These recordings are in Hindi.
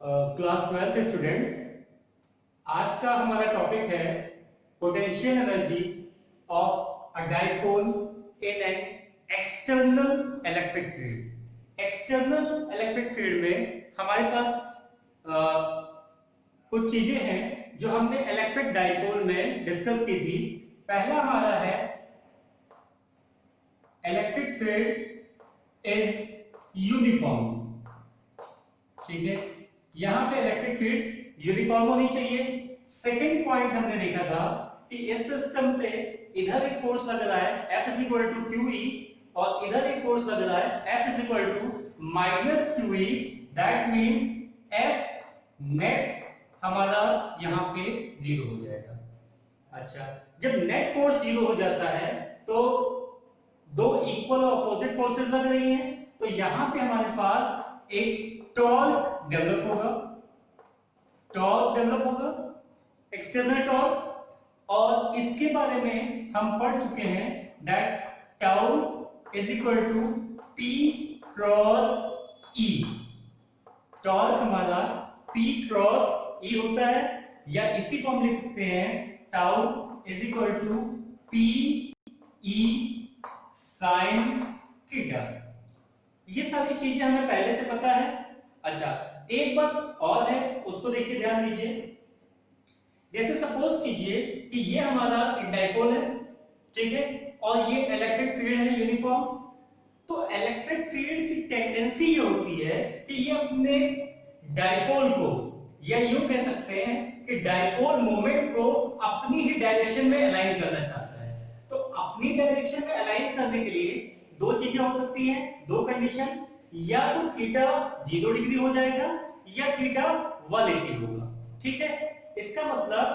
क्लास 12 स्टूडेंट्स, आज का हमारा टॉपिक है potential energy of a dipole in an external electric field. External electric field में हमारे पास कुछ चीजें हैं जो हमने इलेक्ट्रिक डाइपोल में डिस्कस की थी। पहला हमारा है इलेक्ट्रिक फील्ड इज यूनिफॉर्म। ठीक है, यहां पे इलेक्ट्रिक फील्ड यूनिफॉर्म होनी चाहिए। सेकंड पॉइंट हमने देखा था कि इस सिस्टम पे इधर एक फोर्स लग रहा है F = QE और इधर एक फोर्स लग रहा है F = -QE। That means F net हमारा यहां पे 0 हो जाएगा। अच्छा, जब नेट फोर्स 0 हो जाता है तो दो इक्वल और अपोजिट फोर्सेस लग रही हैं, तो यहां पे हमारे पास एक टॉर्क डेवलप होगा, एक्सटर्नल टॉर्क। और इसके बारे में हम पढ़ चुके हैं that tau = P cross E। Torque हमारा P क्रॉस E होता है, या इसी को हम लिख सकते हैं tau = P E sin theta. ये सारी चीजें हमें पहले से पता है। अच्छा, एक बात और है, उसको देखिए, ध्यान दीजिए। जैसे सपोज कीजिए कि ये हमारा एक डाइपोल है, ठीक है, और ये इलेक्ट्रिक फील्ड है यूनिफॉर्म। तो इलेक्ट्रिक फील्ड की टेंडेंसी ये होती है कि ये अपने डाइपोल को, या यूं कह सकते हैं कि डाइपोल मोमेंट को अपनी ही डायरेक्शन में अलाइन करना चाहता है। तो अपनी डायरेक्शन में अलाइन करने के लिए दो चीजें हो सकती हैं, दो कंडीशन, या तो थीटा 0 डिग्री हो जाएगा या थीटा 180 होगा। ठीक है, इसका मतलब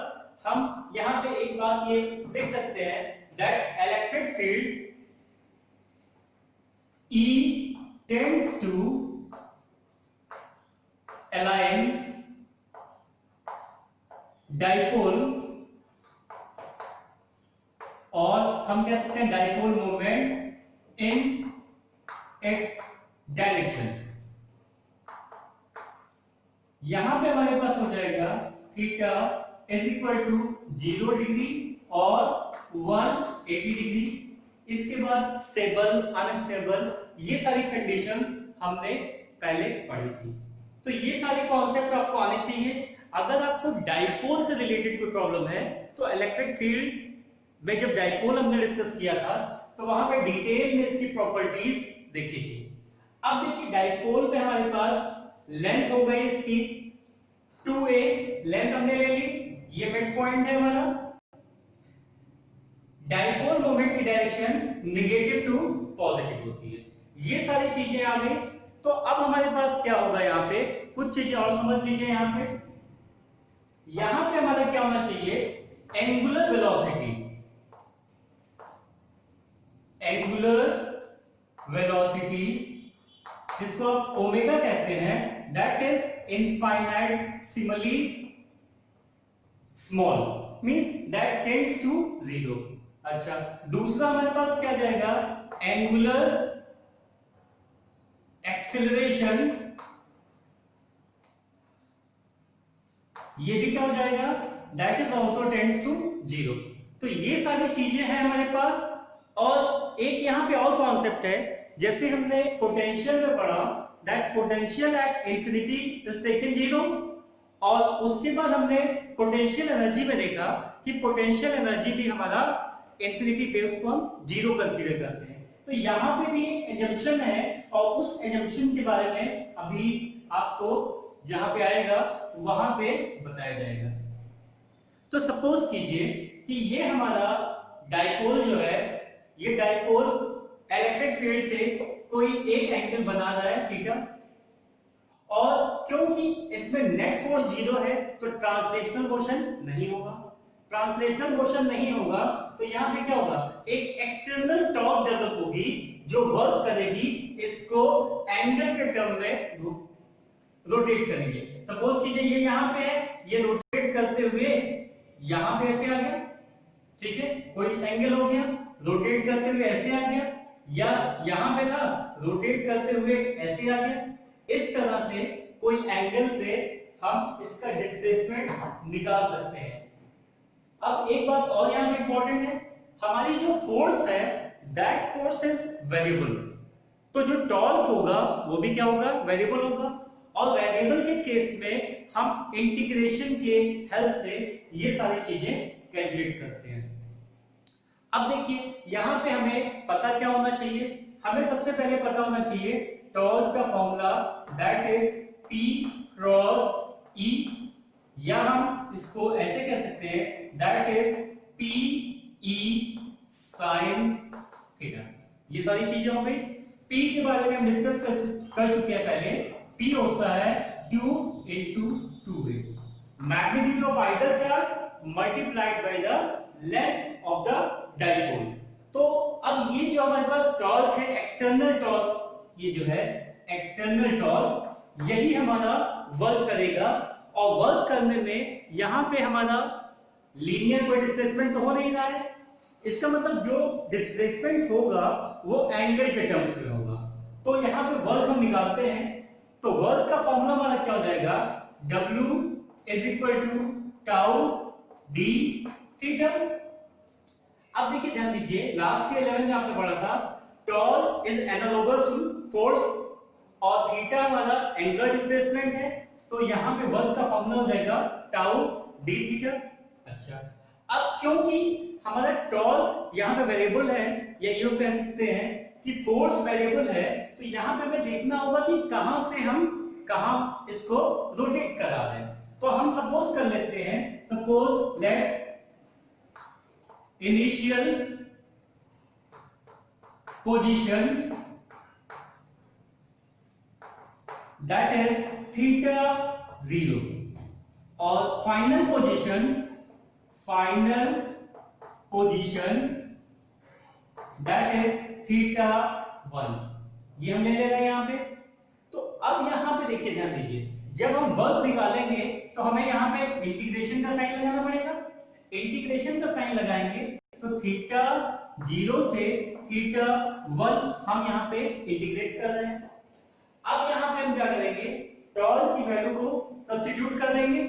हम यहां पे एक बात ये देख सकते हैं that electric field E tends to align dipole, और हम कह सकते हैं dipole moment in x direction. यहां पे हमारे पास हो जाएगा थीटा = 0 डिग्री और 180 डिग्री। इसके बाद स्टेबल, अनस्टेबल, ये सारी कंडीशंस हमने पहले पढ़ी थी। तो ये सारे कॉन्सेप्ट आपको आने चाहिए। अगर आपको डाइपोल से रिलेटेड कोई प्रॉब्लम है तो इलेक्ट्रिक फील्ड में जब डाइपोल हमने डिस्कस किया था तो वहां पे डिटेल में इसकी प्रॉपर्टीज देखी थी। अब देखिए, डाइपोल पे हमारे पास लेंथ हो गई इसकी 2a, लेंथ हमने ले ली, ये मिड पॉइंट है हमारा। डाइपोल मोमेंट की डायरेक्शन नेगेटिव टू पॉजिटिव होती है। ये सारी चीजें आ गई। तो अब हमारे पास क्या होगा, यहाँ पे कुछ चीजें और समझ लीजिए। यहां पे हमारा क्या होना चाहिए, एंगुलर वेलोसिटी। एंगुलर वेलोसिटी जिसको आप ओमेगा कहते हैं, that is infinitesimally small, means that tends to 0। अच्छा, दूसरा हमारे पास क्या जाएगा, एंगुलर एक्सेलरेशन, ये भी क्या हो जाएगा, that is also tends to 0। तो ये सारी चीजें हैं हमारे पास। और एक यहां पे और कॉन्सेप्ट है, जैसे हमने पोटेंशियल में पढ़ा that potential at infinity is taken 0, और उसके बाद हमने पोटेंशियल एनर्जी में देखा कि पोटेंशियल एनर्जी भी हमारा इंफिनिटी पे उसको हम 0 कंसीडर करते हैं। तो यहां पे भी एक एजम्पशन है, और उस एजम्पशन के बारे में अभी आपको जहां पे आएगा वहां पे बताया जाएगा। तो सपोज कीजिए कि ये हमारा डाइपोल जो है, ये डाइपोल इलेक्ट्रिक फील्ड से कोई एक एंगल बना रहा है थीटा, और क्योंकि इसमें नेट फोर्स 0 है तो ट्रांसलेशनल मोशन नहीं होगा। ट्रांसलेशनल मोशन नहीं होगा तो यहां पे क्या होगा, एक एक्सटर्नल टॉर्क डेवलप होगी जो वर्क करेगी, इसको एंगल के टर्म में रोटेट करेंगे। सपोज कीजिए ये यहां पे है, ये रोटेट करते हुए यहां पे ऐसे आ गया, ठीक है, कोई एंगल हो गया, रोटेट करते हुए ऐसे आ गया, या यहां पे था, रोटेट करते हुए ऐसे आ गया। इस तरह से कोई एंगल पे हम इसका डिस्प्लेसमेंट निकाल सकते हैं। अब एक बात और यहाँ पे इंपॉर्टेंट है, हमारी जो फोर्स है दैट फोर्स इज वेरिएबल। तो जो टॉर्क होगा वो भी क्या होगा, वेरिएबल होगा। और वेरिएबल के केस में हम इंटीग्रेशन के हेल्प से ये सारी चीजें कैलकुलेट करते हैं। अब देखिए यहाँ पे हमें पता क्या होना चाहिए, हमें सबसे पहले पता होना चाहिए टॉर्क का formula that is P cross E, या हम इसको ऐसे कह सकते हैं that is P E sin theta. ये सारी चीजें हो गई। P के बारे में हम डिस्कस कर चुके हैं पहले। P होता है Q into 2A, magnitude of ideal charge multiplied by the length of the dipole. तो अब ये जो हमारे पास टॉर्क है एक्सटर्नल टॉर्क, ये जो है एक्सटर्नल टॉर्क, यही हमारा वर्क करेगा। और वर्क करने में यहाँ पे हमारा लीनियर कोई डिस्प्लेसमेंट तो हो नहीं रहा है, इसका मतलब जो डिस्प्लेसमेंट होगा वो एंगल के टर्म्स में होगा। तो यहाँ पे वर्क हम निकालते हैं, तो वर्क का फॉर्मूला हमारा क्या हो जाएगा, W is equal to tau d theta. अब देखिए ध्यान दीजिए, लास्ट ईयर 11 में आपने पढ़ा था torque is analogous to force और थीटा हमारा एंगुलर डिस्प्लेसमेंट है, तो यहाँ पे वर्क का फॉर्मूला हो जाएगा टाउ डी थीटा। अच्छा, अब क्योंकि हमारा टॉर्क यहाँ पे वेरिएबल है, या यूं कह सकते हैं कि फोर्स वेरिएबल है, तो यहाँ पे हमें देखना होगा कि कहां से हम कहां इसको रोटेट करा दें। तो हम सपोज कर लेते हैं, suppose let initial position that is theta 0 और final position that is theta 1, ये हम ले ले रहे हैं यहाँ पे। तो अब यहाँ पे देखिए ध्यान दीजिए, जब हम वर्क निकालेंगे तो हमें यहाँ पे इंटीग्रेशन का साइन लगाना पड़ेगा। इंटीग्रेशन का साइन लगाएंगे तो थीटा 0 से थीटा 1 हम यहाँ पे इंटीग्रेट कर रहे हैं। अब यहाँ पे हम क्या करेंगे, टॉर्क की वैल्यू को सब्स्टिट्यूट कर देंगे।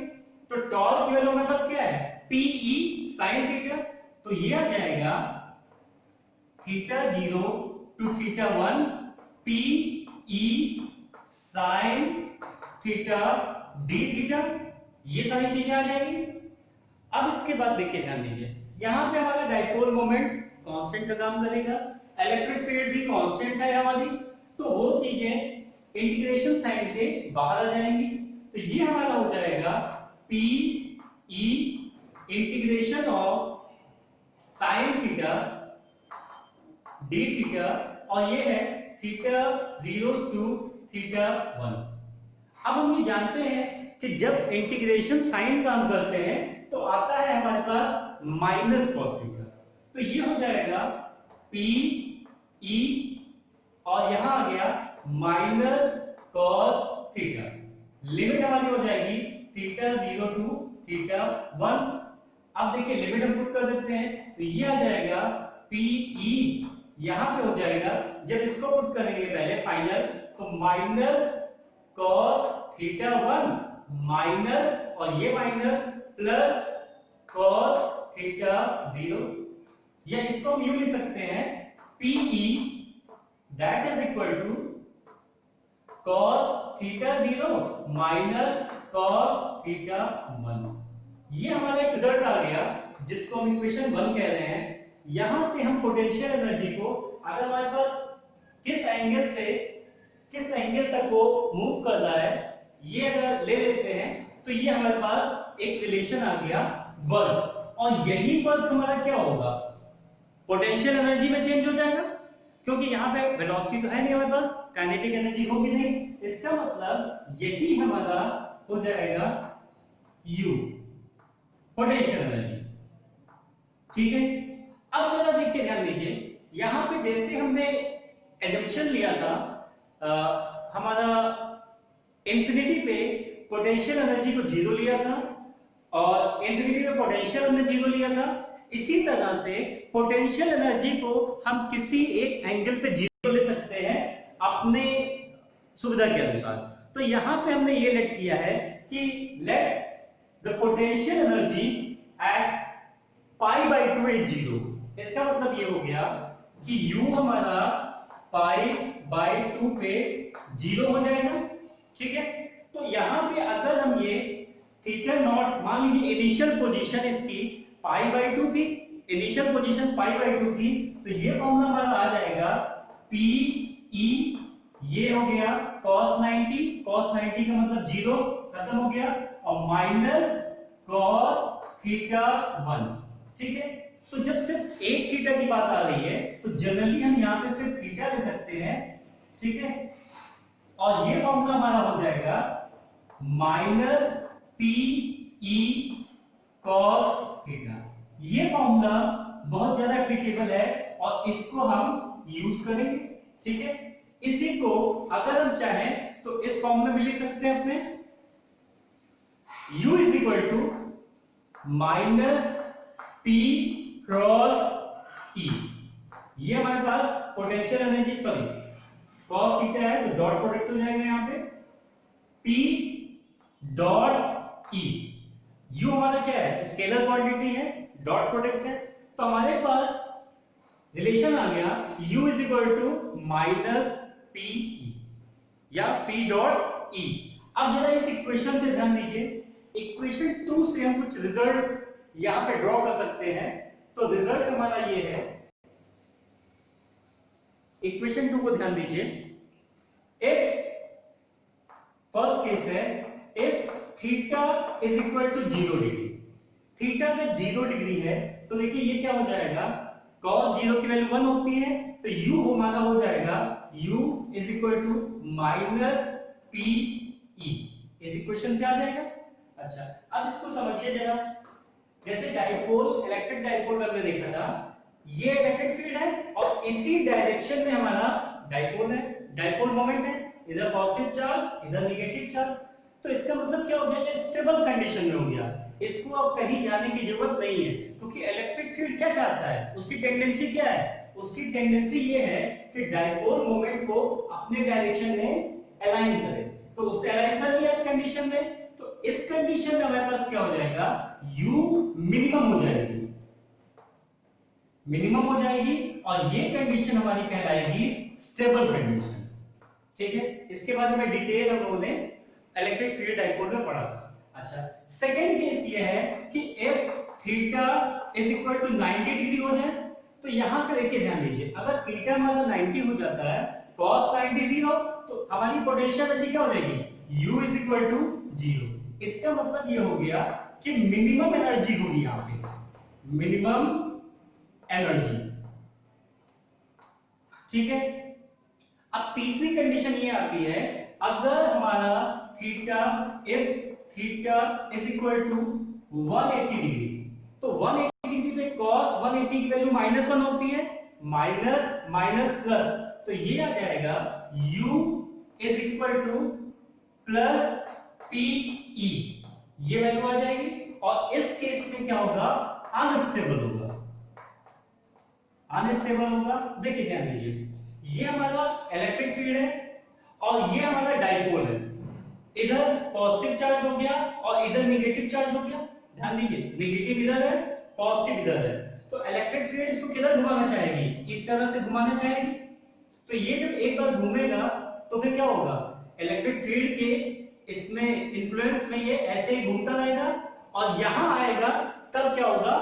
तो टॉर्क की वैल्यू हमारे पास क्या है, PE sin थीटा, तो ये आ जाएगा theta 0 to theta 1 PE sin theta d theta, ये सारी चीजें आ जाएंगी। अब इसके बाद देखिए ध्यान दीजिए, यहाँ पे हमारा डाइपोल मोमेंट कांस्टेंट का काम करेगा, इलेक्ट्रिक फील्ड भी कांस्टेंट है हमारी, तो वो चीजें इंटीग्रेशन साइन के बाहर आ जाएंगी। तो ये हमारा हो जाएगा PE integration of sine theta d theta, और ये है थीटा 0 टू थीटा 1। अब हम ये जानते हैं कि जब इंटीग्रेशन साइन काम करते हैं तो आता है हमारे पास माइनस cos थीटा, तो ये हो जाएगा PE और यहां आ गया माइनस cos थीटा। लिमिट हमारी हो जाएगी थीटा 0 टू थीटा 1। अब देखिए लिमिट हम पुट कर देते हैं, तो ये आ जाएगा PE, यहां पे हो जाएगा, जब इसको पुट करेंगे पहले फाइनल, तो माइनस cos थीटा 1 माइनस और ये माइनस प्लस cos थीटा 0, या इसको हम यूं लिख सकते हैं PE that is equal to cos theta 0 minus cos theta 1। ये हमारा एक रिजल्ट आ गया जिसको हम इक्वेशन 1 कह रहे हैं। यहां से हम पोटेंशियल एनर्जी को अगर हमारे पास किस एंगल तक वो मूव कर रहा है ये अगर ले लेते हैं, तो ये हमारे पास एक रिलेशन आ गया वर्क, और यही वर्क हमारा क्या होगा, पोटेंशियल एनर्जी में चेंज हो जाएगा, क्योंकि यहाँ पे वेलोसिटी तो है नहीं हमारे पास, काइनेटिक एनर्जी होगी नहीं, इसका मतलब यही हमारा हो जाएगा U पोटेंशियल एनर्जी। ठीक है, अब जरा देखिए ध्यान दीजिए, यहाँ पे जैसे हमने एजम्पशन लिया था हमारा इंफिनिटी पे पोटेंशियल एनर्जी को 0 लिया था और इंफिनिटी पे पोटेंशियल हमने 0 लिया था, इसी तरह से पोटेंशियल एनर्जी को हम किसी एक एंगल पे 0 ले सकते हैं अपने सुविधा के अनुसार। तो यहाँ पे हमने ये लेट किया है कि let the potential energy at pi by 2 is 0। इसका मतलब ये हो गया कि U हमारा पाई बाई 2 पे 0 हो जाएगा। ठीक है, तो यहां पे अगर हम ये थीटा नॉट मान लीजिए इनिशियल पोजीशन इसकी पाई बाई 2 थी, इनिशियल पोजीशन पाई बाई 2 थी, तो ये फॉर्मूला हमारा आ जाएगा पी ई, ये हो गया cos 90, cos 90 का मतलब 0 खत्म हो गया, और माइनस cos थीटा 1। ठीक है, तो जब सिर्फ एक थीटा की बात आ रही है तो जनरली हम यहां पे सिर्फ थीटा ले सकते हैं। ठीक है, और ये फॉर्मूला हमारा हो जाएगा minus P E cos theta. ये फॉर्मूला बहुत ज्यादा एप्लीकेबल है और इसको हम यूज करेंगे। ठीक है, इसी को अगर हम चाहें तो इस फॉर्म में भी लिख सकते हैं अपने U is equal to minus p cross E. ये हमारे पास potential energy sorry cos theta है तो डॉट प्रोडक्ट हो जाएगा यहां पे P डॉट ई। U हमारा क्या है, स्केलर क्वांटिटी है, डॉट प्रोडक्ट है, तो हमारे पास रिलेशन आ गया U is equal to minus p या P डॉट ई। अब जरा इस इक्वेशन से ध्यान दीजिए, इक्वेशन 2 से हम कुछ रिजल्ट यहां पे ड्रॉ कर सकते हैं। तो रिजल्ट हमारा ये है, इक्वेशन 2 को ध्यान दीजिए, इफ फर्स्ट केस है if theta is equal to 0 degree, theta का 0 डिग्री है तो देखिए ये क्या हो जाएगा, cos 0 की वैल्यू 1 होती है तो u हमारा हो जाएगा u is equal to minus P E. इस इक्वेशन से आ जाएगा। अच्छा, अब इसको समझिए जरा, जैसे डाइपोल इलेक्ट्रिक डाइपोल हमने देखा था, ये इलेक्ट्रिक फील्ड है और इसी डायरेक्शन में हमारा डाइपोल है, डाइपोल मोमेंट है, इधर पॉजिटिव चार्ज इधर नेगेटिव चार्ज। तो इसका मतलब क्या हो गया, ये स्टेबल कंडीशन में हो गया, इसको अब कहीं जाने की जरूरत नहीं है, क्योंकि इलेक्ट्रिक फील्ड क्या चाहता है, उसकी टेंडेंसी क्या है, उसकी टेंडेंसी ये है कि डाइपोल मोमेंट को अपने डायरेक्शन में अलाइन करे। तो उसने अलाइन कर लिया इस कंडीशन में, तो इस कंडीशन में हमारे पास क्या हो जाएगा, u मिनिमम हो जाएगी, मिनिमम हो जाएगी, और ये कंडीशन हमारी कहलाएगी स्टेबल कंडीशन। ठीक है, इसके बाद में डिटेल हम लोगों ने इलेक्ट्रिक फील्ड डाइपोल में पढ़ा था। अच्छा, सेकंड केस ये है कि if theta is equal to 90 degree हो जाए, तो यहां से देखिए ध्यान दीजिए, अगर थीटा हमारा 90 हो जाता है, cos 90 0, तो हमारी पोटेंशियल एनर्जी क्या हो जाएगी, u इज इक्वल टू 0। इसका मतलब ये हो गया कि मिनिमम एनर्जी होगी यहां पे, मिनिमम एनर्जी। ठीक है, अब तीसरी कंडीशन ये आती है, अगर हमारा theta if theta is equal to 180 degree, तो 180 डिग्री पे cos 180 की वैल्यू -1 होती है, माइनस माइनस प्लस, तो ये आ जाएगा u is equal two plus P E, ये वैल्यू आ जाएगी, और इस केस में क्या होगा, अनस्टेबल होगा, अनस्टेबल होगा। देखिए ध्यान दीजिए, ये हमारा इलेक्ट्रिक फील्ड है और ये हमारा डाइपोल है, इधर पॉजिटिव चार्ज हो गया और इधर नेगेटिव चार्ज हो गया। ध्यान दीजिए, नेगेटिव इधर है, पॉजिटिव इधर है, तो इलेक्ट्रिक फील्ड इसको किधर घुमाना चाहेगी, इस तरह से घुमाना चाहेगी। तो ये जब एक बार घूमेगा तो फिर क्या होगा, इलेक्ट्रिक फील्ड के इसमें इन्फ्लुएंस में ये ऐसे ही घूमता रहेगा, और यहां आएगा तब क्या होगा,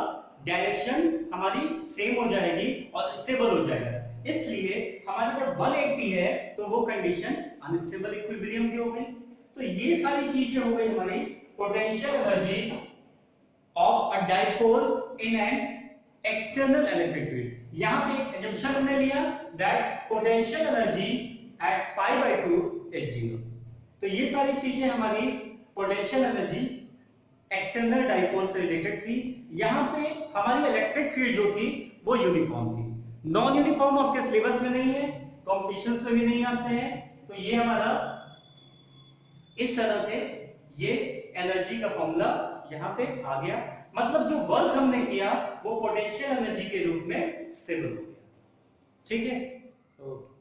डायरेक्शन हमारी सेम हो जाएगी और स्टेबल हो जाएगा। इसलिए हमारा जब 180 है तो वो कंडीशन अनस्टेबल इक्विलिब्रियम की हो गई। तो ये सारी चीजें हो गई हमारी potential energy of a dipole in an external electric field. यहां पे एक assumption हमने लिया that potential energy at pi by 2 is 0। तो ये सारी चीजें हमारी पोटेंशियल एनर्जी एक्सटर्नल डाइपोल से रिलेटेड थी। यहां पे हमारी इलेक्ट्रिक फील्ड जो थी वो यूनिफॉर्म थी, नॉन यूनिफॉर्म आपके सिलेबस में नहीं है, कॉम्पिटिशंस में भी नहीं आते हैं। तो ये हमारा इस तरह से ये एनर्जी का फॉर्मूला यहां पे आ गया, मतलब जो वर्क हमने किया वो पोटेंशियल एनर्जी के रूप में स्टेबल हो गया। ठीक है, ओके।